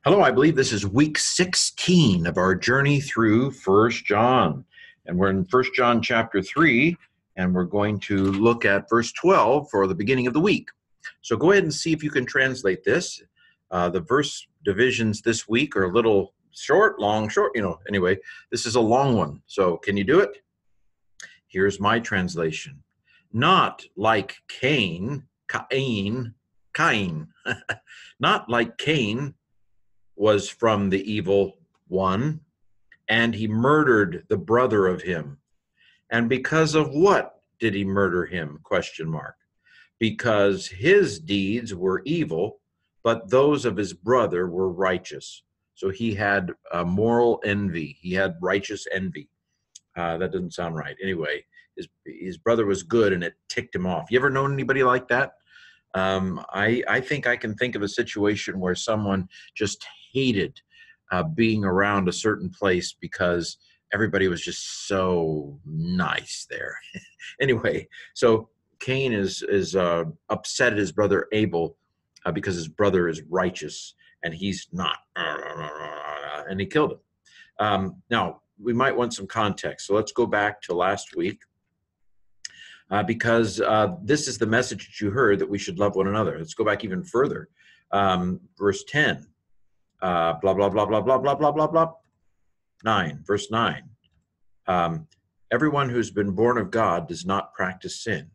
Hello, I believe this is week 16 of our journey through First John. And we're in First John chapter 3, and we're going to look at verse 12 for the beginning of the week. So go ahead and see if you can translate this. The verse divisions this week are a little short, long, short, anyway, this is a long one. So can you do it? Here's my translation. Not like Cain, not like Cain was from the evil one, and he murdered the brother of him. And because of what did he murder him? ? Because his deeds were evil, but those of his brother were righteous. So he had moral envy. He had righteous envy. That doesn't sound right. Anyway, his brother was good, and it ticked him off. You ever known anybody like that? I think I can think of a situation where someone just hated being around a certain place because everybody was just so nice there. Anyway, so Cain is upset at his brother Abel because his brother is righteous and he's not, and he killed him. Now, we might want some context, so let's go back to last week. Because this is the message that you heard, that we should love one another. Let's go back even further. Verse 10, blah, blah, blah, blah, blah, blah, blah, blah, blah. 9, verse 9. Everyone who's been born of God does not practice sin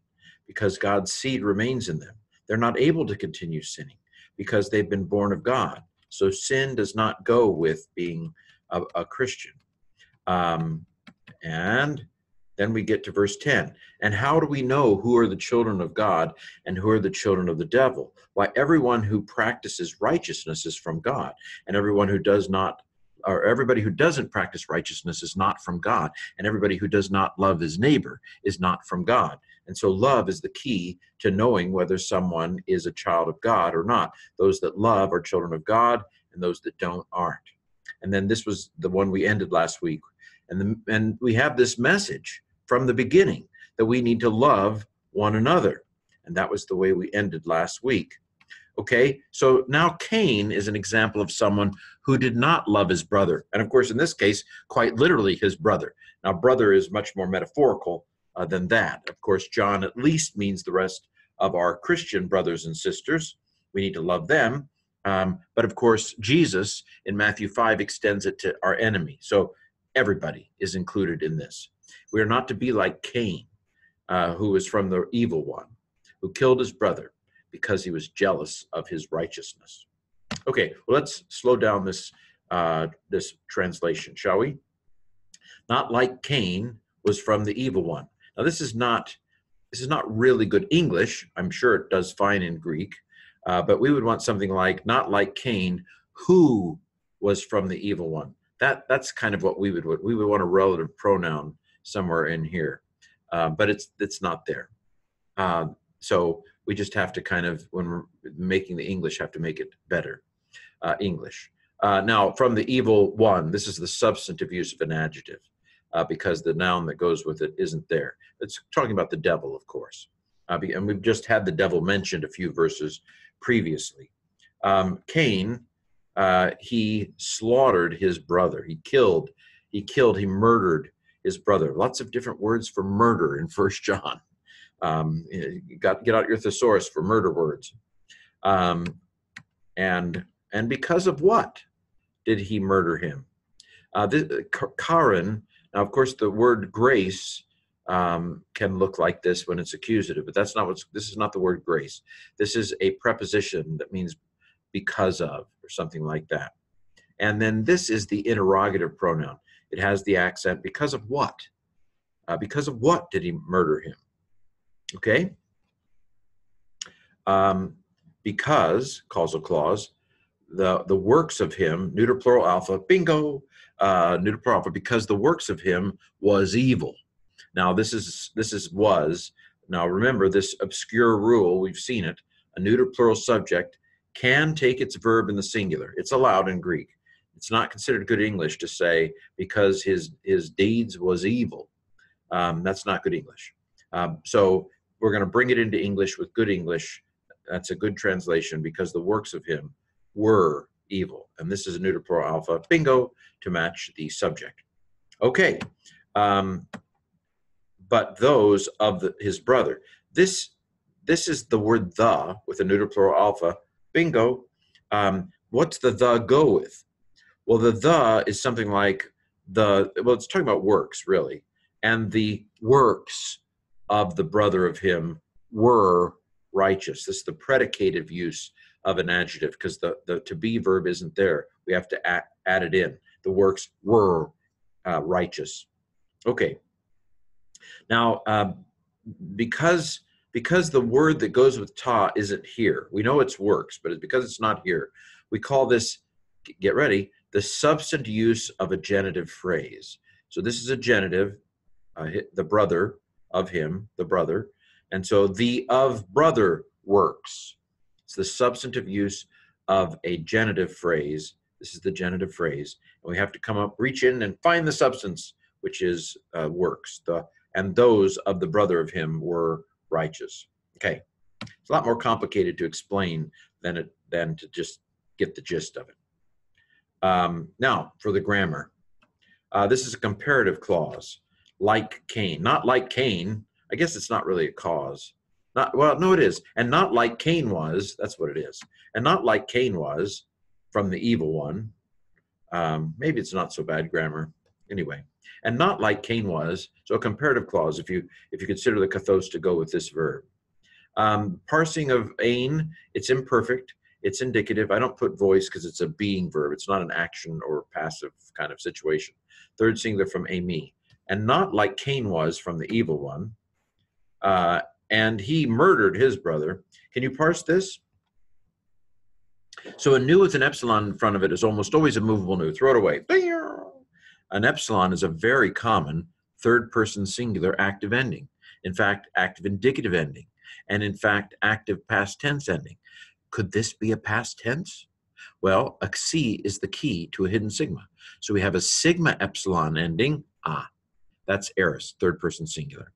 because God's seed remains in them. They're not able to continue sinning because they've been born of God. So sin does not go with being a Christian. And then we get to verse 10. And how do we know who are the children of God and who are the children of the devil? Why, everyone who practices righteousness is from God, and everyone who does not, or everybody who doesn't practice righteousness is not from God, and everybody who does not love his neighbor is not from God. And so love is the key to knowing whether someone is a child of God or not. Those that love are children of God, and those that don't aren't. And then this was the one we ended last week. And we have this message from the beginning that we need to love one another. And that was the way we ended last week. Okay, so now Cain is an example of someone who did not love his brother. And of course, in this case, quite literally his brother. Now, brother is much more metaphorical than that. Of course, John at least means the rest of our Christian brothers and sisters. We need to love them. But of course, Jesus in Matthew 5 extends it to our enemy. So everybody is included in this. We are not to be like Cain, who was from the evil one, who killed his brother because he was jealous of his righteousness. Okay, well, let's slow down this translation, shall we? Not like Cain was from the evil one. Now, this is not really good English. I'm sure it does fine in Greek, but we would want something like, not like Cain, who was from the evil one. That's kind of what we would want a relative pronoun somewhere in here, but it's not there. So we just have to kind of, when we're making the English, have to make it better English. Now, from the evil one, this is the substantive use of an adjective because the noun that goes with it isn't there. It's talking about the devil, of course. And we've just had the devil mentioned a few verses previously. Cain, he slaughtered his brother. He murdered his brother. Lots of different words for murder in First John. You got to get out your thesaurus for murder words. And because of what did he murder him? Karen. Now, of course, the word grace can look like this when it's accusative, but this is not the word grace. This is a preposition that means because of, or something like that. And then this is the interrogative pronoun. It has the accent, because of what? Because of what did he murder him? Okay? Because, causal clause, the works of him, neuter plural alpha, bingo, neuter plural alpha, because the works of him was evil. Now, this is was. Now, remember this obscure rule, we've seen it. A neuter plural subject can take its verb in the singular. It's allowed in Greek. It's not considered good English to say because his deeds was evil. That's not good English. So we're going to bring it into English with good English. That's a good translation, because the works of him were evil. And this is a neuter plural alpha, bingo, to match the subject. Okay, but those of his brother. This is the word the with a neuter plural alpha, bingo. What's the go with? Well, the is something like it's talking about works, really. And the works of the brother of him were righteous. This is the predicative use of an adjective because the to be verb isn't there. We have to add it in. The works were righteous. Okay. Now, because the word that goes with ta isn't here, we know it's works, but because it's not here, we call this, get ready, the substantive use of a genitive phrase. So this is a genitive, the brother of him, the brother. And so the of brother works. It's the substantive use of a genitive phrase. This is the genitive phrase. And we have to come up, reach in and find the substance, which is works. And those of the brother of him were righteous. Okay. It's a lot more complicated to explain than to just get the gist of it. Now, for the grammar. This is a comparative clause. Like Cain. Not like Cain. I guess it's not really a cause. No, it is. And not like Cain was. That's what it is. And not like Cain was from the evil one. Maybe it's not so bad grammar. Anyway. And not like Cain was. So a comparative clause, if you consider the kathos to go with this verb. Parsing of ain, it's imperfect. It's indicative. I don't put voice because it's a being verb. It's not an action or passive kind of situation. Third singular from ami. And not like Cain was from the evil one. And he murdered his brother. Can you parse this? So a nu with an epsilon in front of it is almost always a movable nu. Throw it away. An epsilon is a very common third-person singular active ending. In fact, active indicative ending. And in fact, active past tense ending. Could this be a past tense? Well, a C is the key to a hidden sigma. So we have a sigma epsilon ending. That's aorist, third person singular.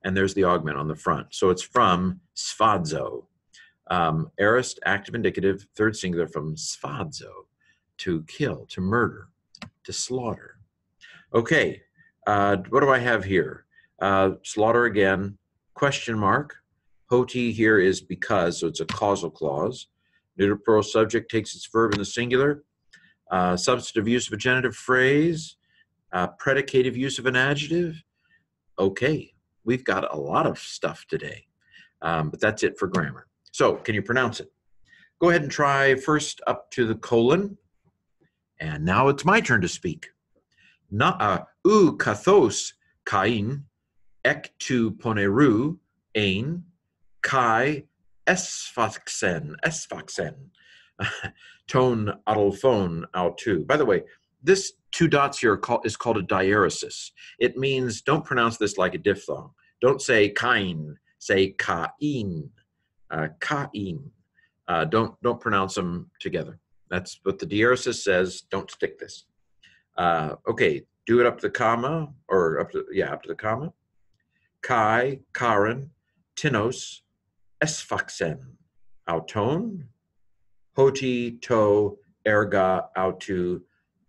And there's the augment on the front. So it's from sfadzo. Aorist, active indicative, third singular from sfadzo, to kill, to murder, to slaughter. Okay, what do I have here? Slaughter again, question mark. Hoti here is because, so it's a causal clause. Neuter plural subject takes its verb in the singular. Substantive use of a genitive phrase. Predicative use of an adjective. Okay, we've got a lot of stuff today, but that's it for grammar. So, can you pronounce it? Go ahead and try first up to the colon. And now it's my turn to speak. U kathos kain, ek tu poneru, ein, kai esfaxen, ton adolphon autu. By the way, this two dots here is called a diaeresis. It means don't pronounce this like a diphthong. Don't say kain, say kain, kain. Don't pronounce them together. That's what the diaeresis says. Don't stick this. Okay, do it up to the comma, or up to the comma. Kai, Karen, Tinos, Esfaxen, Auton, Hoti, To, Erga, Autu,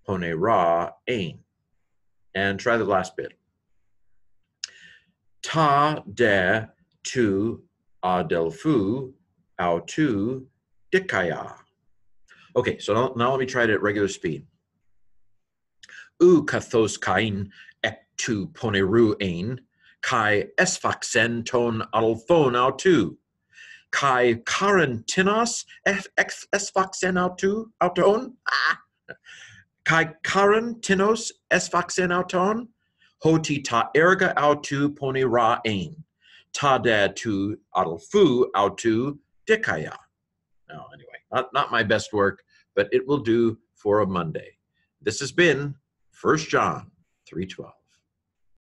Ponera, Ain. And try the last bit. Ta, De, Tu, Adelfu, Autu, Dikaya. Okay, so now let me try it at regular speed. U kathos kain ek tu poneru ein, kai esfaxen ton adolphon autu, kai karen tinas esfaxen auton, kai karen tinos esfaxen auton, hoti ta erga autu ponera ein, ta de tu adolfu autu dikaya. Now, anyway, not my best work, but it will do for a Monday. This has been 1 John 3:12.